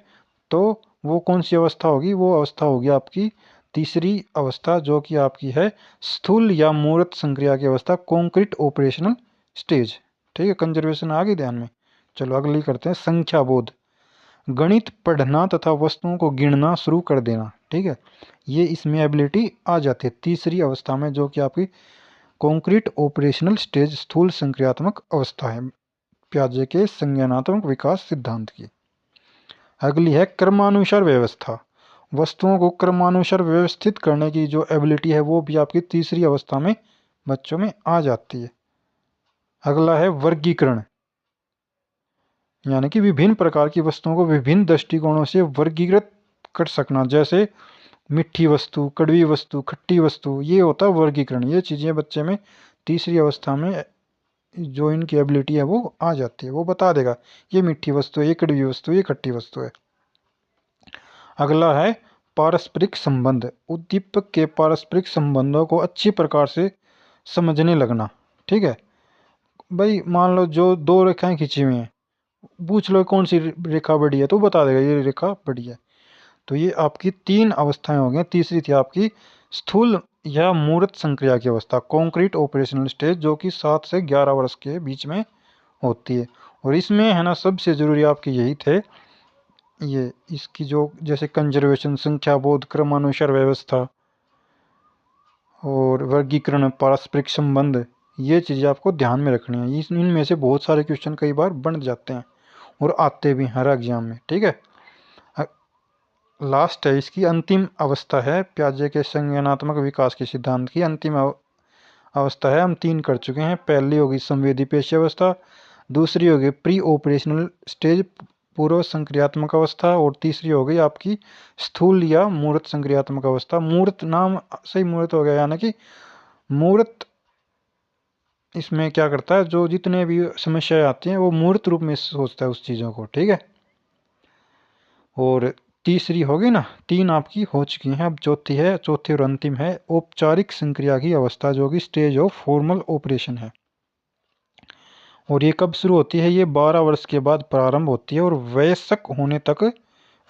तो वो कौन सी अवस्था होगी, वो अवस्था होगी आपकी तीसरी अवस्था, जो कि आपकी है स्थूल या मूर्त संक्रिया की अवस्था, कॉन्क्रीट ऑपरेशनल स्टेज, ठीक है। कंजर्वेशन आ गई ध्यान में। चलो अगली करते हैं, संख्या बोध। गणित पढ़ना तथा वस्तुओं को गिनना शुरू कर देना, ठीक है। ये इसमें एबिलिटी आ जाती है तीसरी अवस्था में, जो कि आपकी कॉन्क्रीट ऑपरेशनल स्टेज स्थूल संक्रियात्मक अवस्था है प्याजे के संज्ञानात्मक विकास सिद्धांत की। अगली है क्रमानुसार व्यवस्था। वस्तुओं को क्रमानुसार व्यवस्थित करने की जो एबिलिटी है वो भी आपकी तीसरी अवस्था में बच्चों में आ जाती है। अगला है वर्गीकरण, यानी कि विभिन्न प्रकार की वस्तुओं को विभिन्न दृष्टिकोणों से वर्गीकृत कर सकना, जैसे मीठी वस्तु, कड़वी वस्तु, खट्टी वस्तु, ये होता है वर्गीकरण। ये चीज़ें बच्चे में तीसरी अवस्था में जो इनकी एबिलिटी है वो आ जाती है, वो बता देगा ये मीठी वस्तु है, ये कड़वी वस्तु, ये खट्टी वस्तु है। अगला है पारस्परिक संबंध। उद्दीपक के पारस्परिक संबंधों को अच्छी प्रकार से समझने लगना, ठीक है। भाई मान लो जो 2 रेखाएं खींची हुई हैं, पूछ लो कौन सी रेखा बड़ी है, तो बता देगा ये रेखा बड़ी है। तो ये आपकी 3 अवस्थाएं हो गई। तीसरी थी आपकी स्थूल या मूर्त संक्रिया की अवस्था, कॉन्क्रीट ऑपरेशनल स्टेज, जो कि 7 से 11 वर्ष के बीच में होती है। और इसमें है ना सबसे ज़रूरी आपके यही थे, ये इसकी जो जैसे कंजर्वेशन, संख्या बोध, क्रमानुसार व्यवस्था और वर्गीकरण, पारस्परिक संबंध, ये चीज़ें आपको ध्यान में रखनी है। इनमें से बहुत सारे क्वेश्चन कई बार बन जाते हैं और आते भी हर एग्जाम में, ठीक है। लास्ट है इसकी अंतिम अवस्था है प्याजे के संज्ञानात्मक विकास के सिद्धांत की अंतिम अवस्था है। हम 3 कर चुके हैं। पहली होगी संवेदी पेशी अवस्था, दूसरी होगी प्री ऑपरेशनल स्टेज, पूर्व संक्रियात्मक अवस्था, और तीसरी हो गई आपकी स्थूल या मूर्त संक्रियात्मक अवस्था। मूर्त नाम से ही मूर्त हो गया, यानी कि मूर्त इसमें क्या करता है, जो जितने भी समस्याएं आती हैं वो मूर्त रूप में सोचता है उस चीज़ों को, ठीक है। और तीसरी होगी ना, 3 आपकी हो चुकी हैं। अब चौथी है, चौथी और अंतिम है औपचारिक संक्रिया की अवस्था, जो कि स्टेज ऑफ फॉर्मल ऑपरेशन है। और ये कब शुरू होती है, ये 12 वर्ष के बाद प्रारंभ होती है और वयस्क होने तक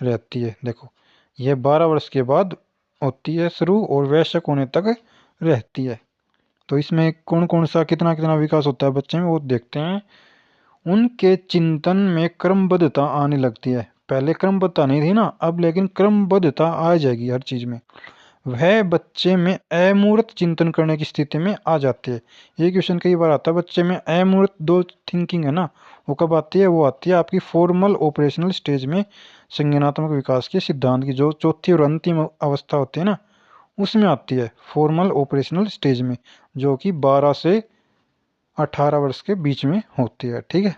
रहती है। देखो, ये 12 वर्ष के बाद होती है शुरू और वयस्क होने तक रहती है। तो इसमें कौन कौन सा कितना कितना विकास होता है बच्चे में, वो देखते हैं। उनके चिंतन में क्रमबद्धता आने लगती है। पहले क्रमबद्धता नहीं थी ना, अब लेकिन क्रमबद्धता आ जाएगी हर चीज़ में। वह बच्चे में अमूर्त चिंतन करने की स्थिति में आ जाती है। ये क्वेश्चन कई बार आता है, बच्चे में अमूर्त दो थिंकिंग है ना, वो कब आती है? वो आती है आपकी फॉर्मल ऑपरेशनल स्टेज में, संज्ञानात्मक विकास के सिद्धांत की जो चौथी और अंतिम अवस्था होती है ना, उसमें आती है, फॉर्मल ऑपरेशनल स्टेज में, जो कि 12 से 18 वर्ष के बीच में होती है। ठीक है,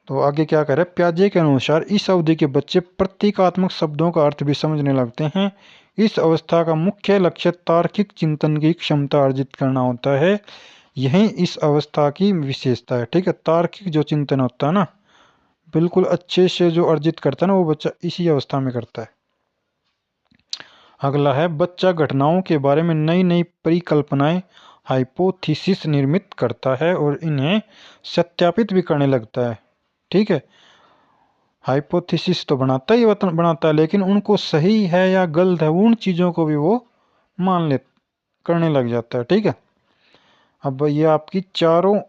तो आगे क्या कह रहे हैं, प्याजे के अनुसार इस अवधि के बच्चे प्रतीकात्मक शब्दों का अर्थ भी समझने लगते हैं। इस अवस्था का मुख्य लक्ष्य तार्किक चिंतन की क्षमता अर्जित करना होता है। यही इस अवस्था की विशेषता है। ठीक है, तार्किक जो चिंतन होता है ना, बिल्कुल अच्छे से जो अर्जित करता है ना, वो बच्चा इसी अवस्था में करता है। अगला है, बच्चा घटनाओं के बारे में नई नई परिकल्पनाएं, हाइपोथेसिस निर्मित करता है और इन्हें सत्यापित भी करने लगता है। ठीक है, हाइपोथेसिस तो बनाता है, लेकिन उनको सही है या गलत है, उन चीज़ों को भी वो मान ले करने लग जाता है। ठीक है, अब ये आपकी चारों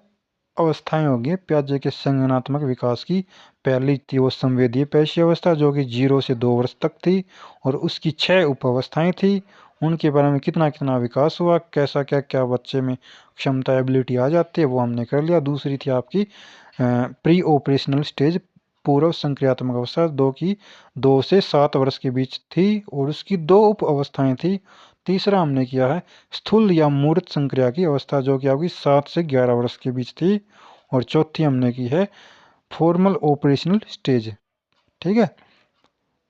अवस्थाएं होगी प्याजे के संज्ञानात्मक विकास की। पहली थी वो संवेदीय पेशी अवस्था, जो कि 0 से 2 वर्ष तक थी, और उसकी 6 उप अवस्थाएं थी। उनके बारे में कितना कितना विकास हुआ, कैसा क्या क्या बच्चे में क्षमता एबिलिटी आ जाती है, वो हमने कर लिया। दूसरी थी आपकी प्री ऑपरेशनल स्टेज, पूर्व संक्रियात्मक अवस्था, 2 से 7 वर्ष के बीच थी, और उसकी 2 उप अवस्थाएं थी। तीसरा हमने किया है स्थूल या मूर्त संक्रिया की अवस्था, जो कि आपकी 7 से 11 वर्ष के बीच थी, और चौथी हमने की है फॉर्मल ऑपरेशनल स्टेज। ठीक है,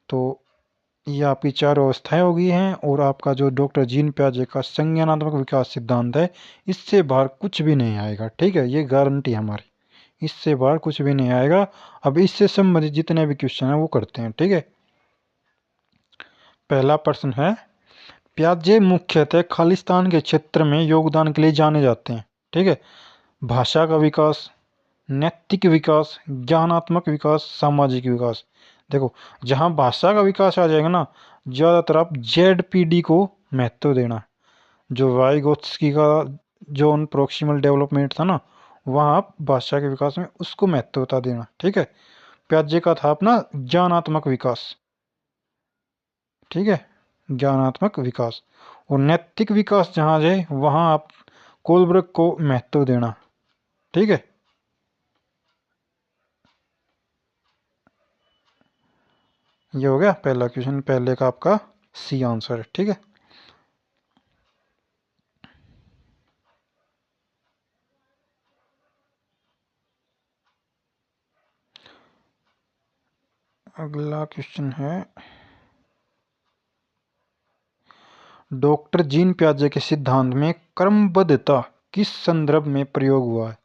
तो ये आपकी चार अवस्थाएं हो गई हैं, और आपका जो डॉक्टर जीन प्याजे का संज्ञानात्मक विकास सिद्धांत है, इससे बाहर कुछ भी नहीं आएगा। ठीक है, ये गारंटी है हमारी, इससे बाहर कुछ भी नहीं आएगा। अब इससे संबंधित जितने भी क्वेश्चन है वो करते हैं। ठीक है, पहला प्रश्न है, प्याजे मुख्यतः खालिस्तान के क्षेत्र में योगदान के लिए जाने जाते हैं। ठीक है, भाषा का विकास, नैतिक विकास, ज्ञानात्मक विकास, सामाजिक विकास। देखो, जहाँ भाषा का विकास आ जाएगा ना, ज़्यादातर आप जेडपीडी को महत्व देना। जो वाइगोत्स्की का जोन प्रोक्सिमल डेवलपमेंट था ना, वहाँ आप भाषा के विकास में उसको महत्वता देना। ठीक है, प्याजे का था अपना ज्ञानात्मक विकास। ठीक है, ज्ञानात्मक विकास, और नैतिक विकास जहाँ जाए वहाँ आप कोलब्रुक को महत्व देना। ठीक है, ये हो गया पहला क्वेश्चन, पहले का आपका सी आंसर है। ठीक है, अगला क्वेश्चन है, डॉक्टर जीन प्याजे के सिद्धांत में क्रमबद्धता किस संदर्भ में प्रयोग हुआ है?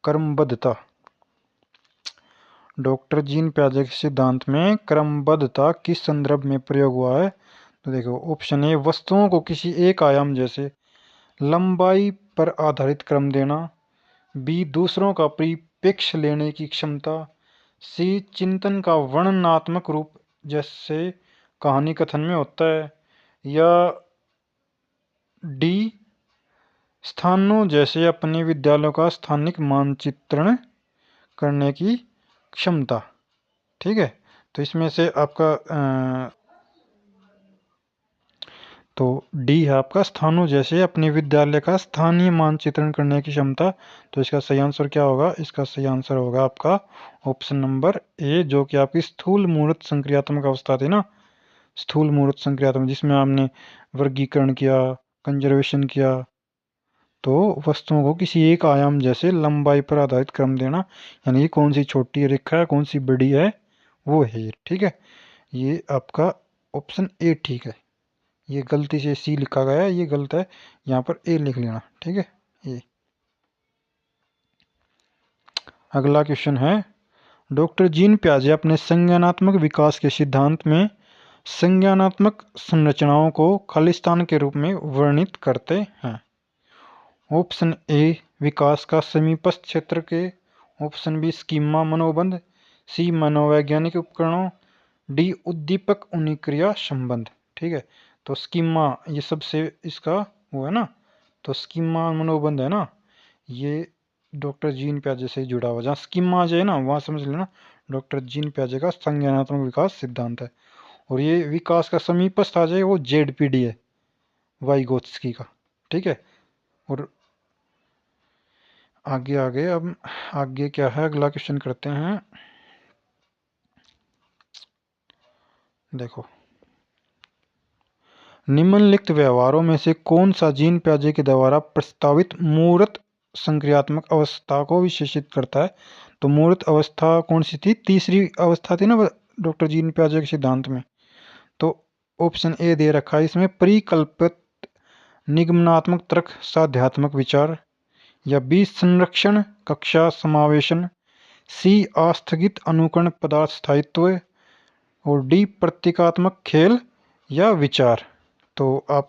क्रमबद्धता, डॉक्टर जीन प्याजे के सिद्धांत में क्रमबद्धता किस संदर्भ में प्रयोग हुआ है? तो देखो, ऑप्शन ए, वस्तुओं को किसी एक आयाम जैसे लंबाई पर आधारित क्रम देना। बी, दूसरों का परिप्रेक्ष्य लेने की क्षमता। सी, चिंतन का वर्णनात्मक रूप जैसे कहानी कथन में होता है। या डी, स्थानों जैसे अपने विद्यालयों का स्थानिक मानचित्रण करने की क्षमता। ठीक है, तो इसमें से आपका तो डी है आपका, स्थानों जैसे अपने विद्यालय का स्थानीय मानचित्रण करने की क्षमता। तो इसका सही आंसर क्या होगा? इसका सही आंसर होगा आपका ऑप्शन नंबर ए, जो कि आपकी स्थूल मूर्त संक्रियात्मक अवस्था थी ना, स्थूल मूर्त संक्रियात्मक, जिसमें हमने वर्गीकरण किया, कंजर्वेशन किया, तो वस्तुओं को किसी एक आयाम जैसे लंबाई पर आधारित क्रम देना, यानी कि कौन सी छोटी रेखा है, कौन सी बड़ी है, वो है ये। ठीक है, ये आपका ऑप्शन ए ठीक है। ये गलती से सी लिखा गया है, ये गलत है, यहाँ पर ए लिख लेना। ठीक है, ये अगला क्वेश्चन है, डॉक्टर जीन प्याजे अपने संज्ञानात्मक विकास के सिद्धांत में संज्ञानात्मक संरचनाओं को खालिस्तान के रूप में वर्णित करते हैं। ऑप्शन ए, विकास का समीपस्थ क्षेत्र के। ऑप्शन बी, स्कीमा मनोबंध। सी, मनोवैज्ञानिक उपकरणों। डी, उद्दीपक उनिक्रिया संबंध। ठीक है, तो स्कीमा ये सबसे इसका वो है ना, तो स्कीमा मनोबंध है ना, ये डॉक्टर जीन प्याजे से जुड़ा हुआ। जहाँ स्कीमा जो है ना, वहाँ समझ लेना डॉक्टर जीन प्याजे का संज्ञानात्मक विकास सिद्धांत है। और ये विकास का समीपस्थ आ जाएगा वो जेडपीडी है, वाइगोत्स्की का। ठीक है। और आगे आगे अब आगे क्या है, अगला क्वेश्चन करते हैं। देखो, निम्नलिखित व्यवहारों में से कौन सा जीन प्याजे के द्वारा प्रस्तावित मूर्त संक्रियात्मक अवस्था को विशेषित करता है? तो मूर्त अवस्था कौन सी थी? तीसरी अवस्था थी ना डॉक्टर जीन प्याजे के सिद्धांत में। तो ऑप्शन ए दे रखा है इसमें, परिकल्पित निगमनात्मक तर्क साध्यात्मक विचार, या बी संरक्षण कक्षा समावेशन, सी आस्थगित अनुकरण पदार्थ स्थायित्व, और डी प्रतीकात्मक खेल या विचार। तो आप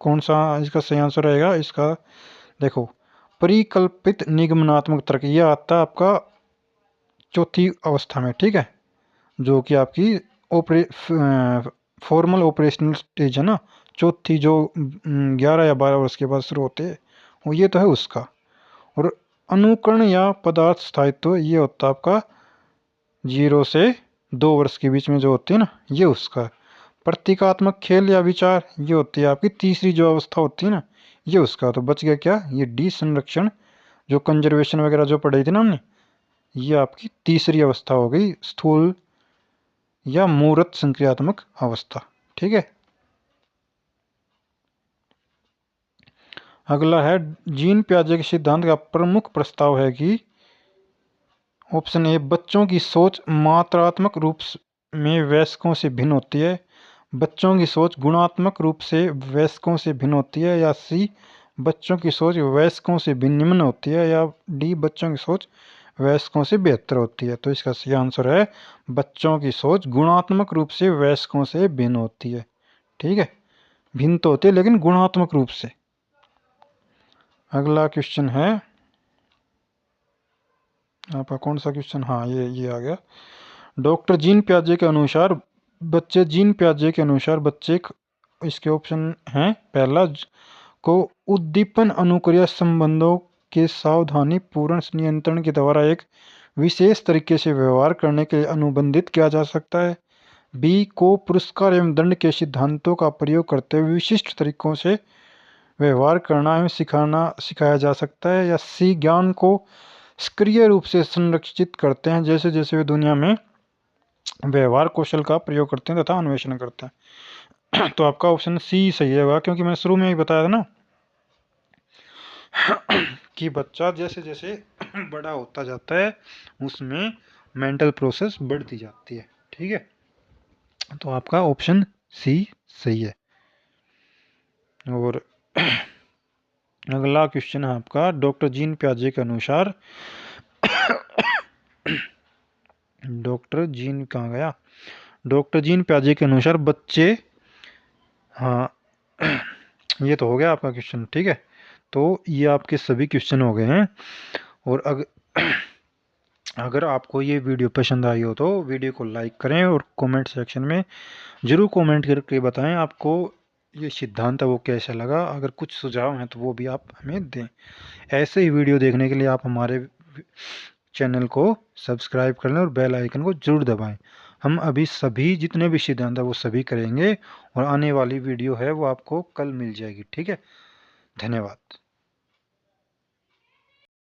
कौन सा इसका सही आंसर रहेगा इसका? देखो, परिकल्पित निगमनात्मक तर्क ये आता है आपका चौथी अवस्था में। ठीक है, जो कि आपकी फॉर्मल ऑपरेशनल स्टेज है ना, चौथी, जो 11 या 12 वर्ष के बाद शुरू होते हैं, वो ये तो है उसका। और अनुकरण या पदार्थ स्थायित्व ये होता है आपका 0 से 2 वर्ष के बीच में जो होती है ना, ये उसका। प्रतीकात्मक खेल या विचार ये होती है आपकी तीसरी जो अवस्था होती है ना, ये उसका। तो बच गया क्या? ये डी संरक्षण, जो कंजर्वेशन वगैरह जो पढ़ी थी ना हमने, ये आपकी तीसरी अवस्था हो गई, स्थूल या मूर्त संक्रियात्मक अवस्था। ठीक है। अगला है, जीन प्याजे के सिद्धांत का प्रमुख प्रस्ताव है कि ऑप्शन ए, बच्चों की सोच मात्रात्मक रूप में वयस्कों से भिन्न होती है, बच्चों की सोच गुणात्मक रूप से वयस्कों से भिन्न होती है, या सी, बच्चों की सोच वयस्कों से निम्न होती है, या डी, बच्चों की सोच वयस्कों से बेहतर होती है। तो इसका सही आंसर है, बच्चों की सोच गुणात्मक रूप से वयस्कों से भिन्न होती है। ठीक है, भिन्न तो होती है लेकिन गुणात्मक रूप से। अगला क्वेश्चन है आपका, कौन सा क्वेश्चन? हाँ, ये आ गया। डॉक्टर जीन प्याजे के अनुसार बच्चे, जीन प्याजे के अनुसार बच्चे, इसके ऑप्शन हैं, पहला को उद्दीपन अनुक्रिया संबंधों के सावधानी पूर्ण नियंत्रण के द्वारा एक विशेष तरीके से व्यवहार करने के लिए अनुबंधित किया जा सकता है, बी को पुरस्कार एवं दंड के सिद्धांतों का प्रयोग करते हुए विशिष्ट तरीकों से व्यवहार करना एवं सिखाया जा सकता है, या सी, ज्ञान को सक्रिय रूप से संरक्षित करते हैं जैसे जैसे वे दुनिया में व्यवहार कौशल का प्रयोग करते हैं तथा अन्वेषण करते हैं। तो आपका ऑप्शन सी सही होगा, क्योंकि मैंने शुरू में ही बताया था ना कि बच्चा जैसे जैसे बड़ा होता जाता है उसमें मेंटल प्रोसेस बढ़ती जाती है। ठीक है, तो आपका ऑप्शन सी सही है। और अगला क्वेश्चन है आपका, डॉक्टर जीन प्याजे के अनुसार डॉक्टर जीन कहाँ गया? डॉक्टर जीन प्याजे के अनुसार बच्चे, हाँ ये तो हो गया आपका क्वेश्चन। ठीक है, तो ये आपके सभी क्वेश्चन हो गए हैं। और अगर आपको ये वीडियो पसंद आई हो तो वीडियो को लाइक करें और कमेंट सेक्शन में ज़रूर कमेंट करके बताएं आपको ये सिद्धांत है वो कैसा लगा। अगर कुछ सुझाव हैं तो वो भी आप हमें दें। ऐसे ही वीडियो देखने के लिए आप हमारे चैनल को सब्सक्राइब कर लें और बेल आइकन को जरूर दबाएं। हम अभी सभी जितने भी सिद्धांत है वो सभी करेंगे, और आने वाली वीडियो है वो आपको कल मिल जाएगी। ठीक है, धन्यवाद।